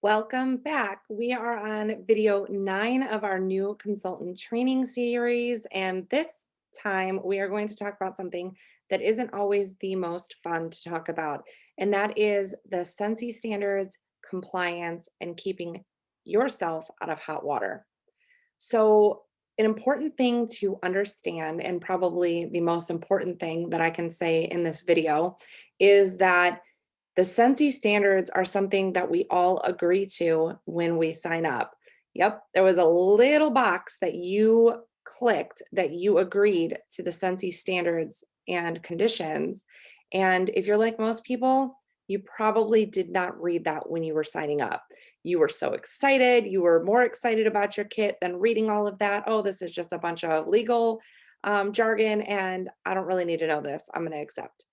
Welcome back. We are on video 9 of our new consultant training series, and this time we are going to talk about something that isn't always the most fun to talk about, and that is the Scentsy standards, compliance, and keeping yourself out of hot water. So, an important thing to understand, and probably the most important thing that I can say in this video, is that the Scentsy standards are something that we all agree to when we sign up. Yep, there was a little box that you clicked that you agreed to the Scentsy standards and conditions. And if you're like most people, you probably did not read that when you were signing up. You were so excited. You were more excited about your kit than reading all of that. Oh, this is just a bunch of legal jargon, and I don't really need to know this. I'm going to accept.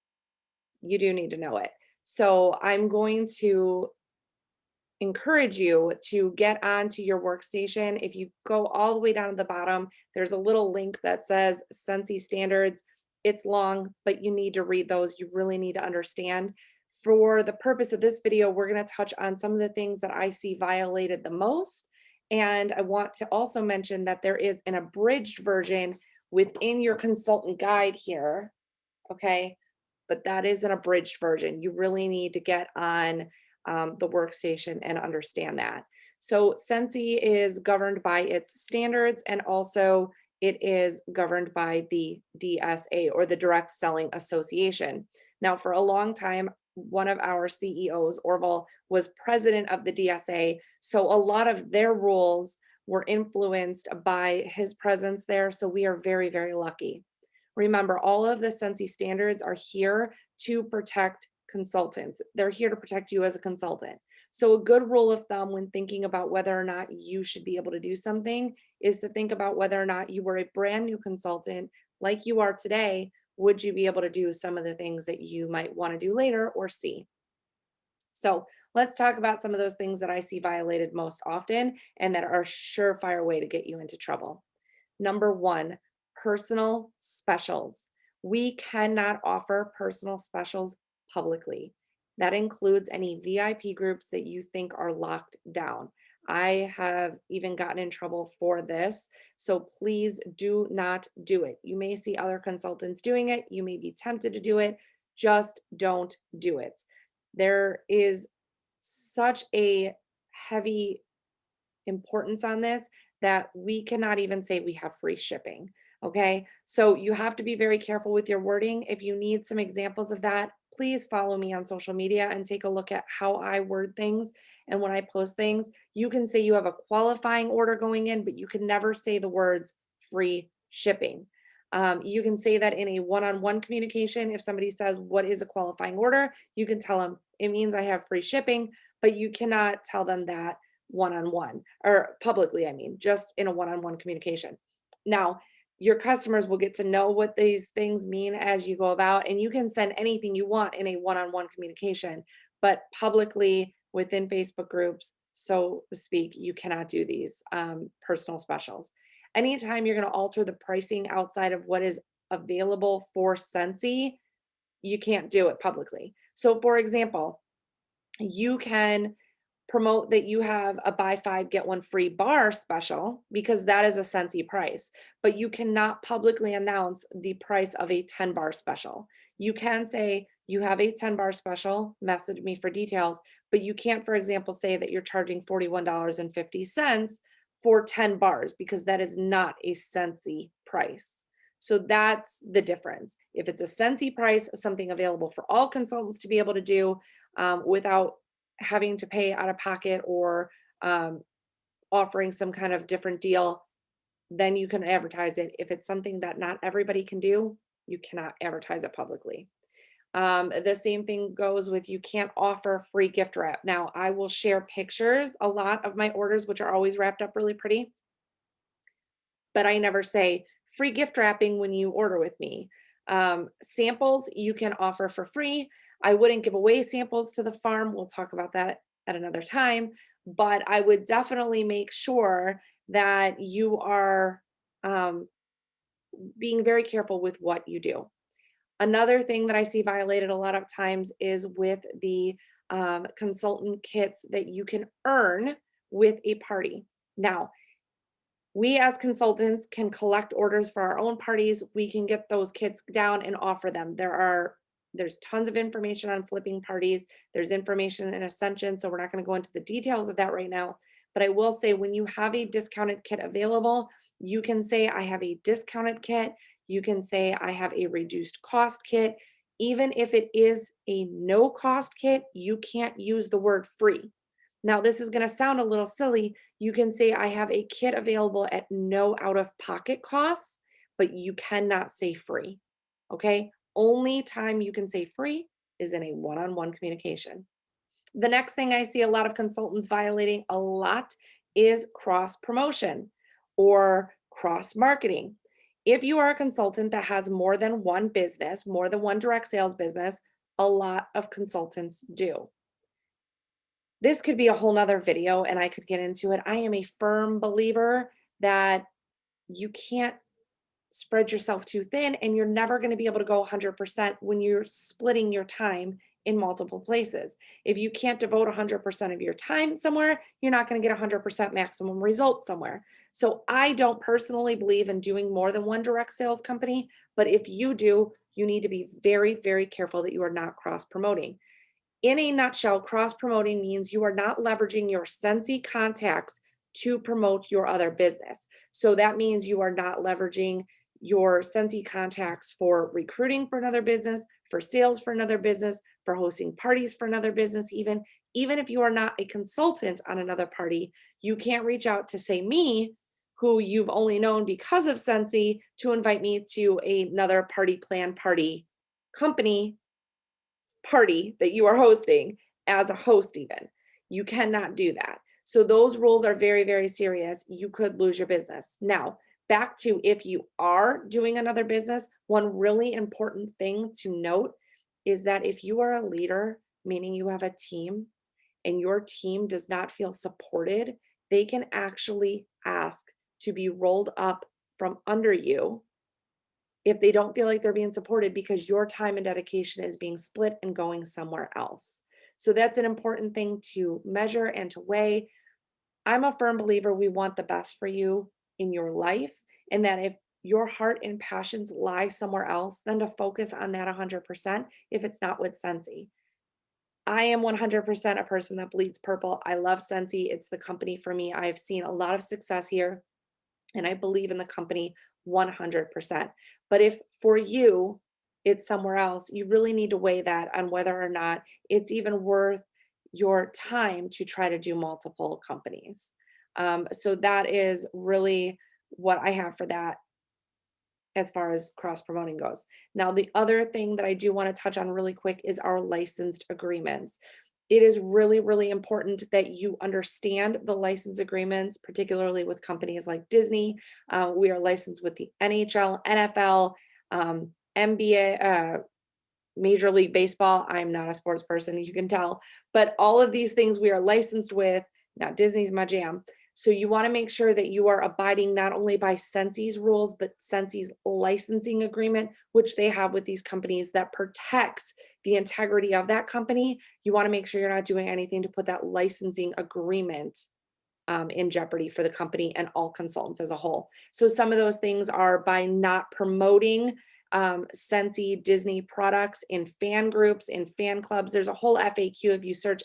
You do need to know it. So I'm going to encourage you to get onto your workstation. If you go all the way down to the bottom, there's a little link that says Scentsy Standards. It's long, but you need to read those. You really need to understand. For the purpose of this video, we're going to touch on some of the things that I see violated the most. And I want to also mention that there is an abridged version within your consultant guide here. Okay, but that is an abridged version. You really need to get on the workstation and understand that. So Scentsy is governed by its standards, and also it is governed by the DSA, or the Direct Selling Association. Now, for a long time, one of our CEOs, Orville, was president of the DSA. So a lot of their rules were influenced by his presence there. So we are very, very lucky. Remember, all of the Scentsy standards are here to protect consultants. They're here to protect you as a consultant. So a good rule of thumb when thinking about whether or not you should be able to do something is to think about whether or not you were a brand new consultant like you are today. Would you be able to do some of the things that you might want to do later or see? So let's talk about some of those things that I see violated most often and that are a surefire way to get you into trouble. Number one, personal specials. We cannot offer personal specials publicly. That includes any VIP groups that you think are locked down. I have even gotten in trouble for this. So please do not do it. You may see other consultants doing it. You may be tempted to do it. Just don't do it. There is such a heavy importance on this that we cannot even say we have free shipping. Okay. So you have to be very careful with your wording. If you need some examples of that, please follow me on social media and take a look at how I word things. And when I post things, you can say you have a qualifying order going in, but you can never say the words free shipping. You can say that in a one-on-one communication. If somebody says, "What is a qualifying order?" You can tell them it means I have free shipping, but you cannot tell them that one-on-one, or publicly, I mean, just in a one-on-one communication. Now, your customers will get to know what these things mean as you go about, and you can send anything you want in a one-on-one communication, but publicly within Facebook groups, so to speak, you cannot do these personal specials. Anytime you're going to alter the pricing outside of what is available for Scentsy, you can't do it publicly. So, for example, you can promote that you have a buy 5 get 1 free bar special, because that is a Scentsy price, but you cannot publicly announce the price of a 10 bar special. You can say you have a 10 bar special, message me for details, but you can't, for example, say that you're charging $41.50 for 10 bars, because that is not a Scentsy price. So that's the difference. If it's a Scentsy price, something available for all consultants to be able to do without having to pay out of pocket, or um, offering some kind of different deal, then you can advertise it. If it's something that not everybody can do, you cannot advertise it publicly. The same thing goes with, you can't offer free gift wrap. Now, I will share pictures, a lot of my orders, which are always wrapped up really pretty, but I never say free gift wrapping when you order with me. Samples you can offer for free. I wouldn't give away samples to the farm. We'll talk about that at another time, but I would definitely make sure that you are um, being very careful with what you do. Another thing that I see violated a lot of times is with the consultant kits that you can earn with a party. Now, we as consultants can collect orders for our own parties. We can get those kits down and offer them. There's tons of information on flipping parties. There's information in Ascension, so we're not going to go into the details of that right now. But I will say when you have a discounted kit available, you can say I have a discounted kit. You can say I have a reduced cost kit. Even if it is a no cost kit, you can't use the word free. Now, this is going to sound a little silly. You can say, I have a kit available at no out of pocket costs, but you cannot say free. Okay. Only time you can say free is in a one on one communication. The next thing I see a lot of consultants violating a lot is cross promotion or cross marketing. If you are a consultant that has more than one business, more than one direct sales business, a lot of consultants do. This could be a whole nother video and I could get into it. I am a firm believer that you can't spread yourself too thin and you're never going to be able to go 100% when you're splitting your time in multiple places. If you can't devote 100% of your time somewhere, you're not going to get 100% maximum results somewhere. So I don't personally believe in doing more than one direct sales company, but if you do, you need to be very, very careful that you are not cross promoting. In a nutshell, cross promoting means you are not leveraging your Scentsy contacts to promote your other business. So that means you are not leveraging your Scentsy contacts for recruiting for another business, for sales for another business, for hosting parties for another business, even if you are not a consultant on another party, you can't reach out to say me, who you've only known because of Scentsy, to invite me to another party company party that you are hosting as a host even. You cannot do that. So those rules are very, very serious. You could lose your business. Now, back to if you are doing another business, one really important thing to note is that if you are a leader, meaning you have a team, and your team does not feel supported, they can actually ask to be rolled up from under you if they don't feel like they're being supported because your time and dedication is being split and going somewhere else. So that's an important thing to measure and to weigh. I'm a firm believer we want the best for you in your life, and that if your heart and passions lie somewhere else, then to focus on that 100% if it's not with Scentsy. I am 100% a person that bleeds purple. I love Scentsy. It's the company for me. I've seen a lot of success here and I believe in the company 100%. But if for you, it's somewhere else, you really need to weigh that on whether or not it's even worth your time to try to do multiple companies. So that is really what I have for that as far as cross promoting goes. Now, the other thing that I do want to touch on really quick is our licensed agreements. It is really, really important that you understand the license agreements, particularly with companies like Disney. We are licensed with the NHL, NFL, NBA, Major League Baseball. I'm not a sports person, you can tell, but all of these things we are licensed with. Now, Disney's my jam. So you want to make sure that you are abiding not only by Scentssy's rules, but Scentssy's licensing agreement, which they have with these companies that protects the integrity of that company. You want to make sure you're not doing anything to put that licensing agreement in jeopardy for the company and all consultants as a whole. So some of those things are by not promoting Scentsy Disney products in fan groups, in fan clubs. There's a whole FAQ. If you search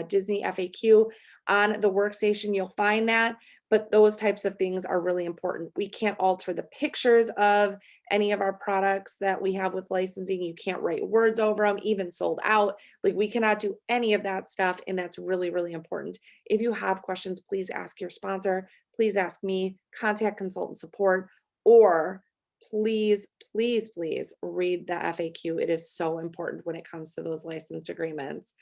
Disney FAQ on the workstation, you'll find that. But those types of things are really important. We can't alter the pictures of any of our products that we have with licensing. You can't write words over them, even sold out. Like we cannot do any of that stuff. And that's really, really important. If you have questions, please ask your sponsor. Please ask me, contact consultant support, or please, please, please read the FAQ. It is so important when it comes to those licensed agreements.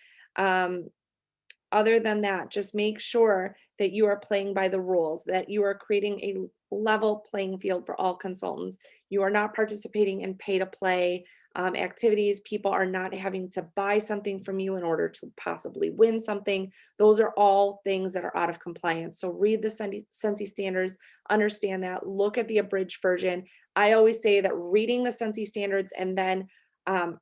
Other than that, just make sure that you are playing by the rules, that you are creating a level playing field for all consultants. You are not participating in pay to play activities. People are not having to buy something from you in order to possibly win something. Those are all things that are out of compliance. So read the Scentsy Standards, understand that, look at the abridged version. I always say that reading the Scentsy Standards and then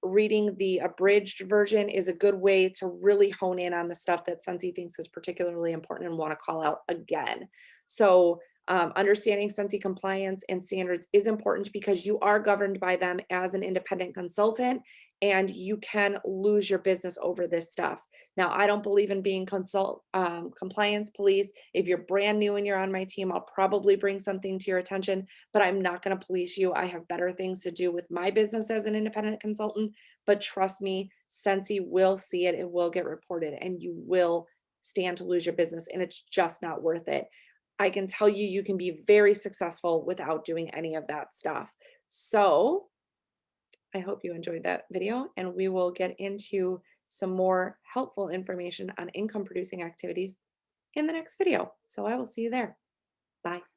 Reading the abridged version is a good way to really hone in on the stuff that Scentsy thinks is particularly important and want to call out again. So, understanding Scentsy compliance and standards is important because you are governed by them as an independent consultant and you can lose your business over this stuff. Now, I don't believe in being compliance police. If you're brand new and you're on my team, I'll probably bring something to your attention, but I'm not going to police you. I have better things to do with my business as an independent consultant. But trust me, Scentsy will see it, it will get reported, and you will stand to lose your business, and it's just not worth it. I can tell you, you can be very successful without doing any of that stuff. So, I hope you enjoyed that video, and we will get into some more helpful information on income producing activities in the next video. So I will see you there. Bye.